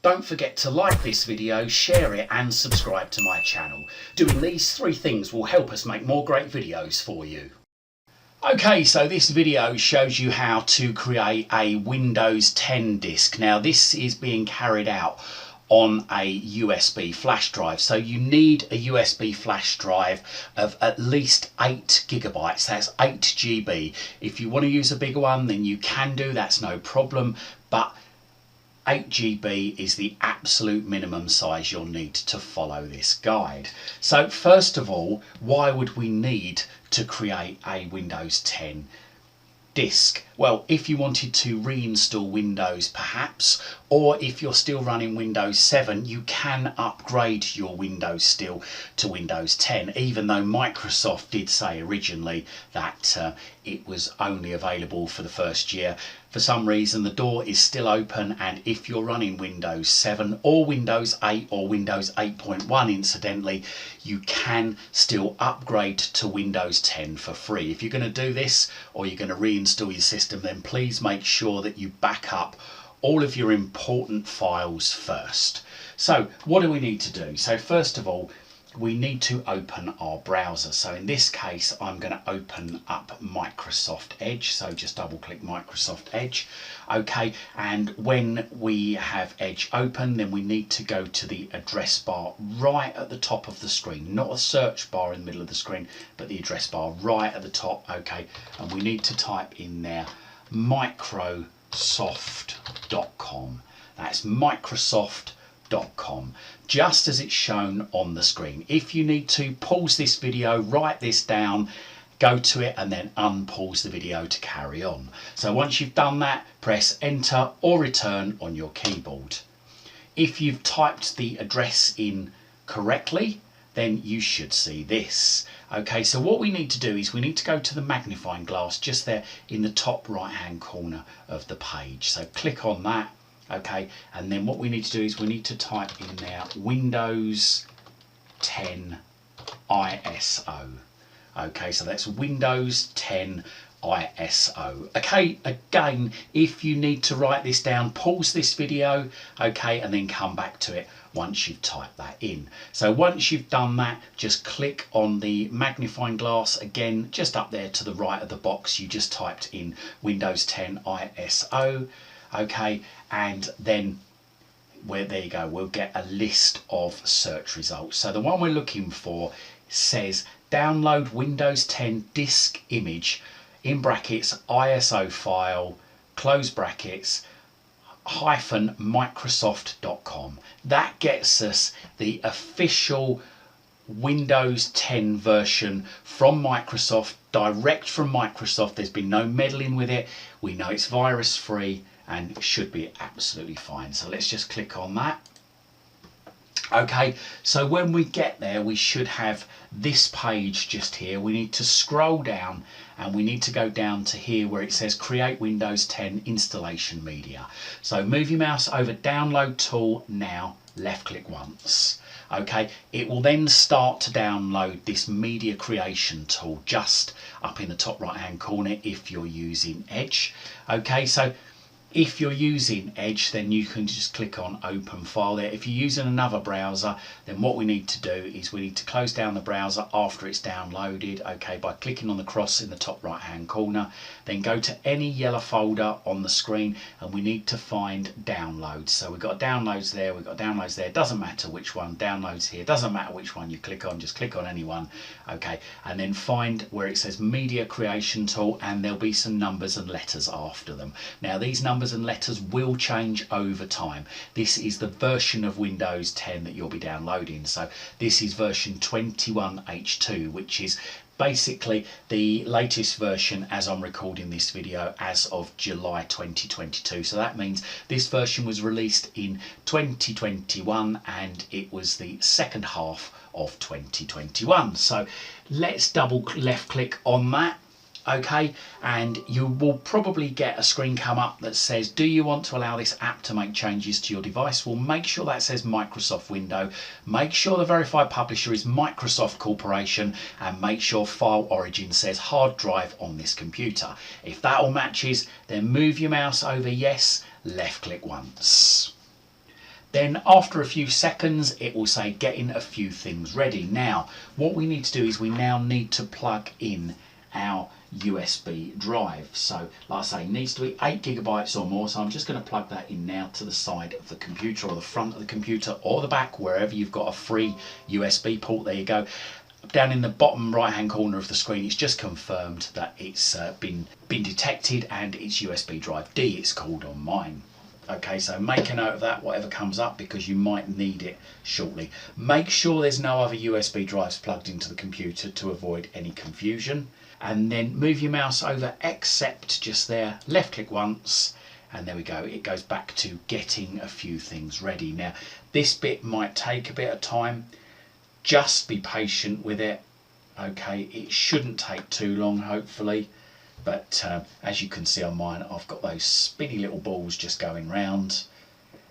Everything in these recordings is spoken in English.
Don't forget to like this video, share it and subscribe to my channel. Doing these 3 things will help us make more great videos for you. Okay, so this video shows you how to create a Windows 10 disk. Now this is being carried out on a USB flash drive. So you need a USB flash drive of at least 8 gigabytes. That's 8 GB. If you want to use a bigger one, then you can do, that's no problem. But 8 GB is the absolute minimum size you'll need to follow this guide. So first of all, why would we need to create a Windows 10 disk? Well, if you wanted to reinstall Windows perhaps, or if you're still running Windows 7, you can upgrade your Windows still to Windows 10, even though Microsoft did say originally that it was only available for the first year. For some reason the door is still open, and if you're running Windows 7 or Windows 8 or Windows 8.1 incidentally, you can still upgrade to Windows 10 for free. If you're going to do this, or you're going to reinstall your system, then please make sure that you back up all of your important files first. So what do we need to do? So first of all, we need to open our browser. So in this case, I'm going to open up Microsoft Edge. So just double click Microsoft Edge. Okay, and when we have Edge open, then we need to go to the address bar right at the top of the screen, not a search bar in the middle of the screen, but the address bar right at the top. Okay, and we need to type in there Microsoft.com. That's Microsoft.com, just as it's shown on the screen. If you need to, pause this video, write this down, go to it and then unpause the video to carry on. So once you've done that, press enter or return on your keyboard. If you've typed the address in correctly, then you should see this. Okay, so what we need to do is we need to go to the magnifying glass just there in the top right hand corner of the page. So click on that. Okay, and then what we need to do is we need to type in there Windows 10 ISO. Okay, so that's Windows 10 ISO. Okay, again, if you need to write this down, pause this video, okay, and then come back to it once you've typed that in. So once you've done that, just click on the magnifying glass again, just up there to the right of the box. You just typed in Windows 10 ISO. Okay, and then there you go, we'll get a list of search results. So the one we're looking for says download Windows 10 disk image in brackets ISO file close brackets -Microsoft.com. That gets us the official Windows 10 version from Microsoft, direct from Microsoft. There's been no meddling with it. We know it's virus free and should be absolutely fine. So let's just click on that. Okay, so when we get there, we should have this page just here. We need to scroll down and we need to go down to here where it says create Windows 10 installation media. So move your mouse over download tool now, left click once. Okay, it will then start to download this media creation tool just up in the top right hand corner if you're using Edge. Okay, so if you're using Edge, then you can just click on open file there. If you're using another browser, then what we need to do is we need to close down the browser after it's downloaded, okay, by clicking on the cross in the top right hand corner. Then go to any yellow folder on the screen and we need to find downloads. So we've got downloads there, we've got downloads there, doesn't matter which one, downloads here, doesn't matter which one you click on, just click on any one, okay, and then find where it says media creation tool, and there'll be some numbers and letters after them. Now these numbers and letters will change over time. This is the version of Windows 10 that you'll be downloading. So this is version 21H2, which is basically the latest version as I'm recording this video as of July 2022. So that means this version was released in 2021 and it was the second half of 2021. So let's double left click on that. Okay, and you will probably get a screen come up that says, do you want to allow this app to make changes to your device? Well, make sure that says Microsoft window, make sure the verified publisher is Microsoft Corporation, and make sure file origin says hard drive on this computer. If that all matches, then move your mouse over yes, left click once. Then after a few seconds it will say getting a few things ready. Now what we need to do is we now need to plug in our USB drive. So like I say, needs to be 8 GB or more, so I'm just going to plug that in now to the side of the computer, or the front of the computer, or the back, wherever you've got a free USB port. There you go. Down in the bottom right hand corner of the screen it's just confirmed that it's been detected, and it's USB drive D it's called on mine. Okay, so make a note of that, whatever comes up, because you might need it shortly. Make sure there's no other USB drives plugged into the computer to avoid any confusion. And then move your mouse over accept just there, left click once, and there we go, it goes back to getting a few things ready. Now this bit might take a bit of time, just be patient with it. Okay, it shouldn't take too long hopefully, but as you can see on mine I've got those spinny little balls just going round.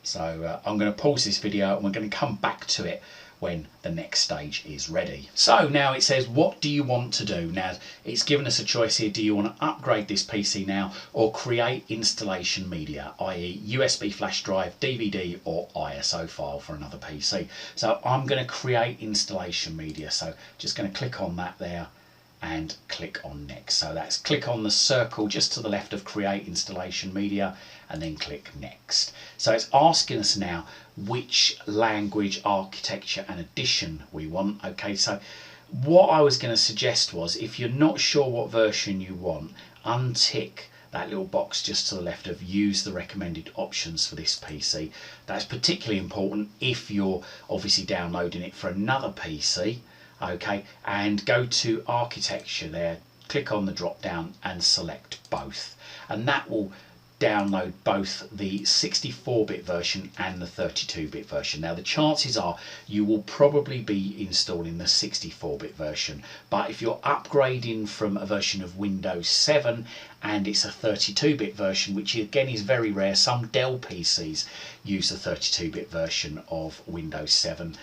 So I'm going to pause this video and we're going to come back to it when the next stage is ready. So now it says, what do you want to do? Now it's given us a choice here. Do you want to upgrade this PC now or create installation media, i.e. USB flash drive, DVD or ISO file for another PC? So I'm going to create installation media. So just going to click on that there and click on next. So that's click on the circle just to the left of create installation media and then click next. So it's asking us now which language, architecture and edition we want. Okay, so what I was going to suggest was, if you're not sure what version you want, untick that little box just to the left of use the recommended options for this PC. That's particularly important if you're obviously downloading it for another PC. Okay, and go to architecture there, click on the drop down and select both, and that will download both the 64-bit version and the 32-bit version. Now the chances are you will probably be installing the 64-bit version, but if you're upgrading from a version of Windows 7 and it's a 32-bit version, which again is very rare, some Dell PCs use the 32-bit version of Windows 7,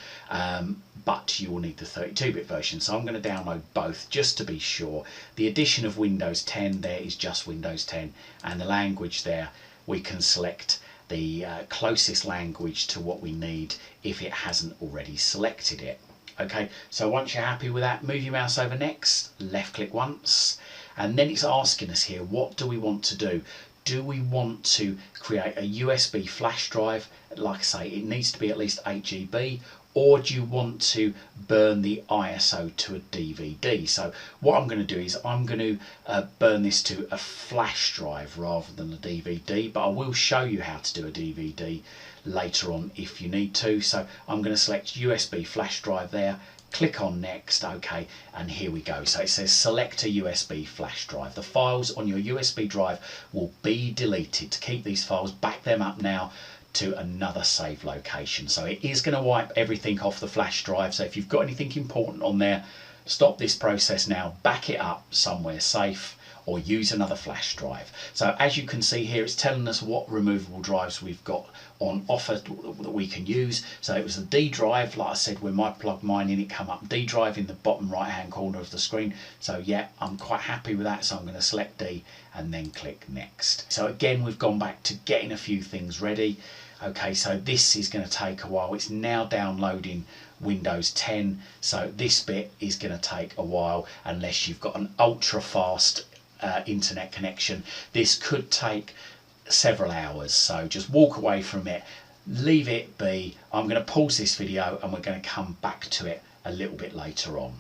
but you will need the 32-bit version. So I'm going to download both just to be sure. The edition of Windows 10 there is just Windows 10, and the language there we can select the closest language to what we need if it hasn't already selected it. Okay, so once you're happy with that, move your mouse over next, left click once, and then it's asking us here, what do we want to do? Do we want to create a USB flash drive? Like I say, it needs to be at least 8 GB, or do you want to burn the ISO to a DVD? So what I'm going to do is I'm going to burn this to a flash drive rather than a DVD, but I will show you how to do a DVD later on if you need to. So I'm going to select USB flash drive there, click on next, okay, and here we go. So it says select a USB flash drive. The files on your USB drive will be deleted. To keep these files, back them up now to another save location. So it is going to wipe everything off the flash drive. So if you've got anything important on there, stop this process now, back it up somewhere safe, or use another flash drive. So as you can see here, it's telling us what removable drives we've got on offer that we can use. So it was the D drive, like I said, when I plugged mine in, it come up D drive in the bottom right hand corner of the screen. So yeah, I'm quite happy with that, so I'm going to select D and then click next. So again, we've gone back to getting a few things ready. Okay, so this is going to take a while. It's now downloading Windows 10, so this bit is going to take a while unless you've got an ultra fast internet connection. This could take several hours, so just walk away from it, leave it be. I'm going to pause this video and we're going to come back to it a little bit later on.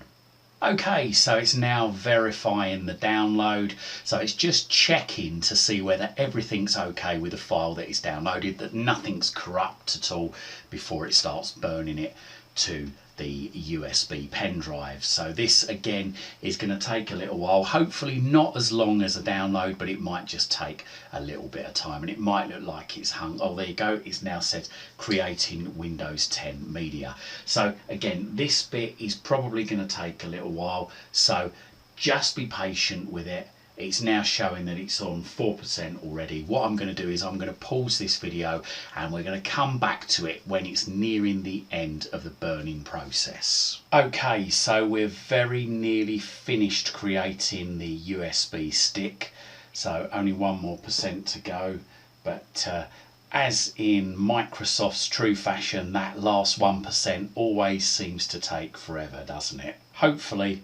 Okay, so it's now verifying the download, so it's just checking to see whether everything's okay with the file that is downloaded, that nothing's corrupt at all before it starts burning it to the USB pen drive. So this again is going to take a little while, hopefully not as long as a download, but it might just take a little bit of time, and it might look like it's hung. Oh, there you go, it's now said creating Windows 10 media. So again, this bit is probably going to take a little while, so just be patient with it. It's now showing that it's on 4% already. What I'm going to do is I'm going to pause this video and we're going to come back to it when it's nearing the end of the burning process. Okay, so we're very nearly finished creating the USB stick. So only 1% more to go, but as in Microsoft's true fashion, that last 1% always seems to take forever, doesn't it? Hopefully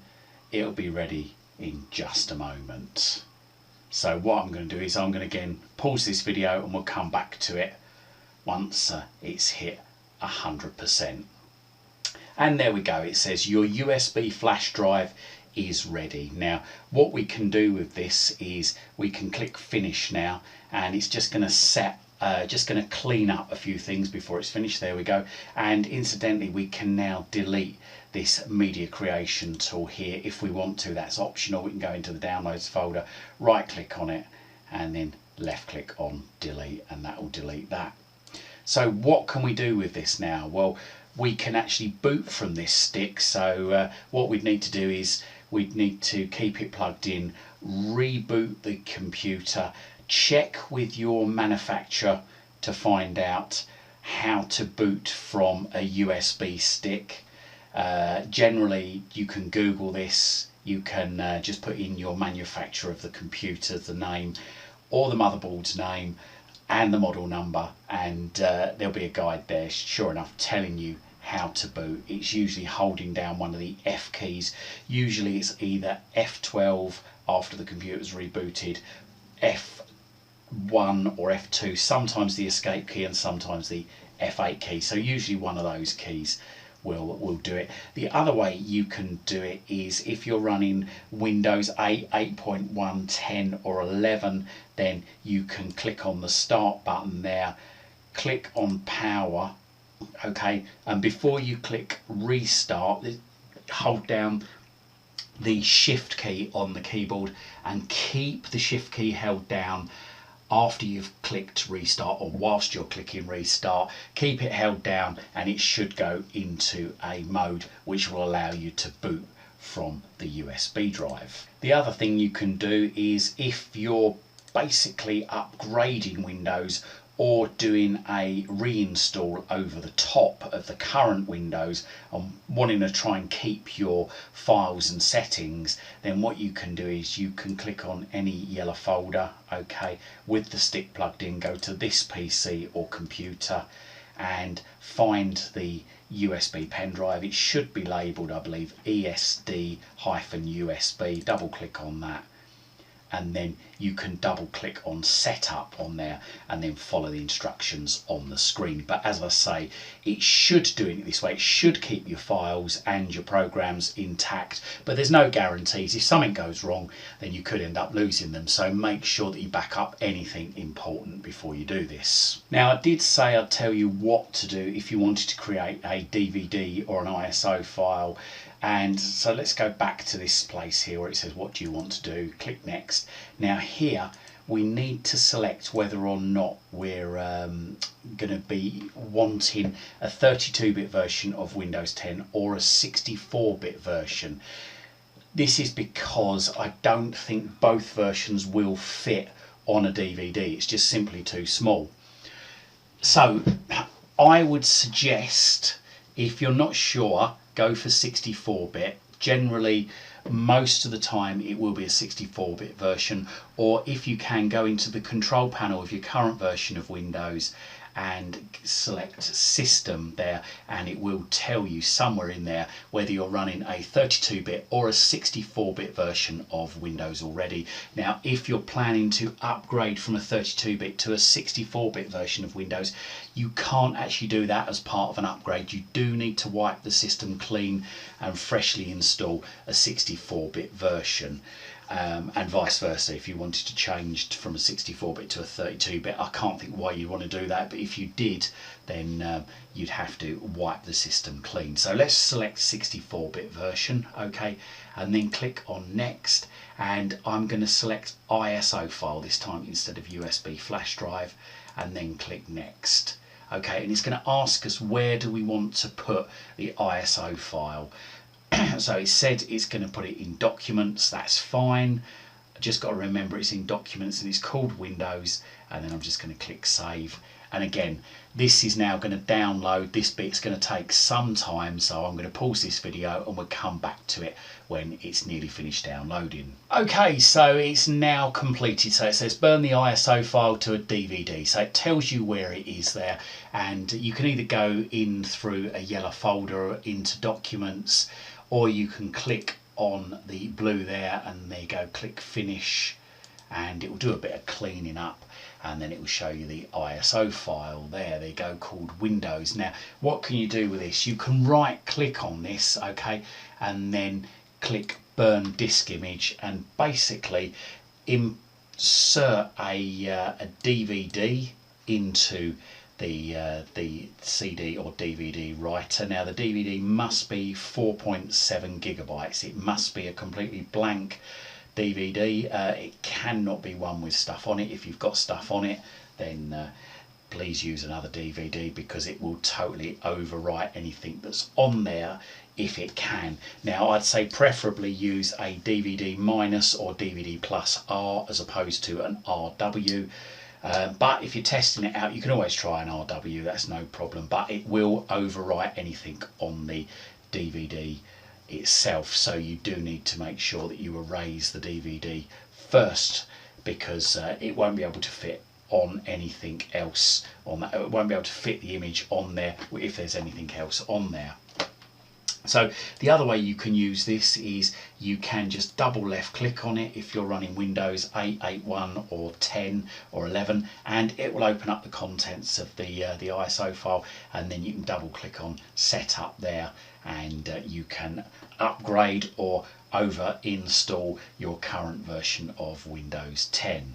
it'll be ready in just a moment. So what I'm going to do is I'm going to again pause this video and we'll come back to it once it's hit 100%. And there we go, it says your USB flash drive is ready. Now what we can do with this is we can click finish now, and it's just going to set just going to clean up a few things before it's finished. There we go. And incidentally, we can now delete this media creation tool here if we want to. That's optional. We can go into the downloads folder, right click on it, and then left click on delete, and that will delete that. So what can we do with this now? Well, we can actually boot from this stick. So what we'd need to do is we'd need to keep it plugged in, reboot the computer, check with your manufacturer to find out how to boot from a USB stick. Generally you can Google this, you can just put in your manufacturer of the computer, the name or the motherboard's name and the model number, and there'll be a guide there, sure enough, telling you how to boot. It's usually holding down one of the F keys. Usually it's either F12 after the computer's rebooted, F1 or F2, sometimes the escape key and sometimes the F8 key. So usually one of those keys will do it. The other way you can do it is if you're running Windows 8, 8.1, 10 or 11, then you can click on the start button there, click on power, okay, and before you click restart, hold down the shift key on the keyboard and keep the shift key held down after you've clicked restart, or whilst you're clicking restart, keep it held down and it should go into a mode which will allow you to boot from the USB drive. The other thing you can do is if you're basically upgrading Windows or doing a reinstall over the top of the current Windows and wanting to try and keep your files and settings, then what you can do is you can click on any yellow folder, okay, with the stick plugged in, go to this PC or computer and find the USB pen drive. It should be labelled, I believe, ESD-USB, double click on that, and then you can double click on setup on there and then follow the instructions on the screen. But as I say, it should do it this way. It should keep your files and your programs intact, but there's no guarantees. If something goes wrong, then you could end up losing them. So make sure that you back up anything important before you do this. Now, I did say I'd tell you what to do if you wanted to create a DVD or an ISO file. And so let's go back to this place here where it says what do you want to do, click next. Now here we need to select whether or not we're going to be wanting a 32-bit version of Windows 10 or a 64-bit version. This is because I don't think both versions will fit on a DVD. It's just simply too small. So I would suggest, if you're not sure, go for 64-bit. Generally, most of the time it will be a 64-bit version, or if you can, go into the control panel of your current version of Windows and select system there, and it will tell you somewhere in there whether you're running a 32-bit or a 64-bit version of Windows already. Now, if you're planning to upgrade from a 32-bit to a 64-bit version of Windows, you can't actually do that as part of an upgrade. You do need to wipe the system clean and freshly install a 64-bit version. And vice versa, if you wanted to change from a 64-bit to a 32-bit, I can't think why you want to do that, but if you did, then you'd have to wipe the system clean. So let's select 64-bit version, okay, and then click on next, and I'm going to select ISO file this time instead of USB flash drive, and then click next. Okay, and it's going to ask us where do we want to put the ISO file. So it said it's going to put it in documents. That's fine. I just got to remember it's in documents and it's called Windows, and then I'm just going to click save, And again, this is now going to download. This bit's going to take some time, so I'm going to pause this video and we'll come back to it when it's nearly finished downloading. Okay, so it's now completed. So it says burn the ISO file to a DVD. So it tells you where it is there, and you can either go in through a yellow folder into documents, or you can click on the blue there and there you go, click finish, and it will do a bit of cleaning up, and then it will show you the ISO file there you go, called Windows. Now what can you do with this? You can right click on this, okay, and then click burn disk image, and basically insert a DVD into the CD or DVD writer. Now the DVD must be 4.7 gigabytes. It must be a completely blank DVD. It cannot be one with stuff on it. If you've got stuff on it, then please use another DVD, because it will totally overwrite anything that's on there if it can. Now I'd say preferably use a DVD minus or DVD plus R as opposed to an RW. But if you're testing it out, you can always try an RW, that's no problem, but it will overwrite anything on the DVD itself, so you do need to make sure that you erase the DVD first, because it won't be able to fit on anything else on that. It won't be able to fit the image on there if there's anything else on there. So the other way you can use this is you can just double left click on it if you're running Windows 8, 8.1 or 10 or 11, and it will open up the contents of the ISO file, and then you can double click on setup there, and you can upgrade or over install your current version of Windows 10.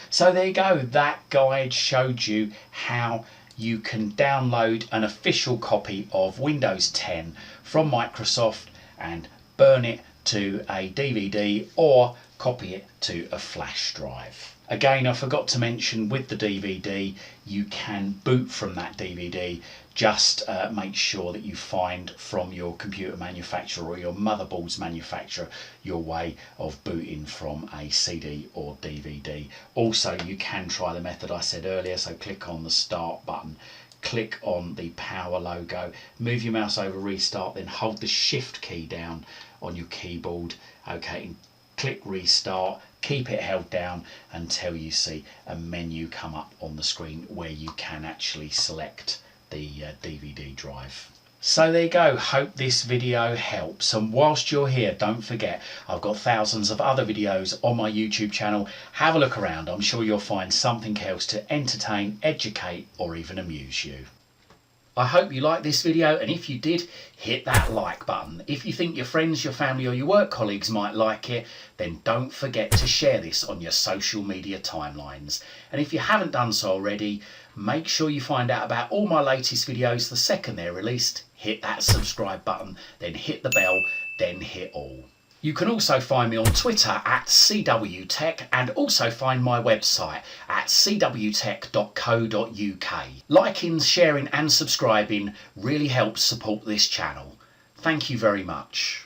So there you go, that guide showed you how you can download an official copy of Windows 10 from Microsoft and burn it to a DVD or copy it to a flash drive. Again, I forgot to mention, with the DVD you can boot from that DVD. Just make sure that you find from your computer manufacturer or your motherboard's manufacturer your way of booting from a CD or DVD. Also, you can try the method I said earlier, so click on the start button, click on the power logo, move your mouse over restart, then hold the shift key down on your keyboard, okay, and click restart. Keep it held down until you see a menu come up on the screen where you can actually select the DVD drive. So there you go, hope this video helps, and whilst you're here, don't forget I've got thousands of other videos on my YouTube channel. Have a look around, I'm sure you'll find something else to entertain, educate or even amuse you. I hope you liked this video, and if you did, hit that like button. If you think your friends, your family or your work colleagues might like it, then don't forget to share this on your social media timelines. And if you haven't done so already, make sure you find out about all my latest videos the second they're released. Hit that subscribe button, then hit the bell, then hit all. You can also find me on Twitter at CWTech, and also find my website at cwtech.co.uk. Liking, sharing and subscribing really helps support this channel. Thank you very much.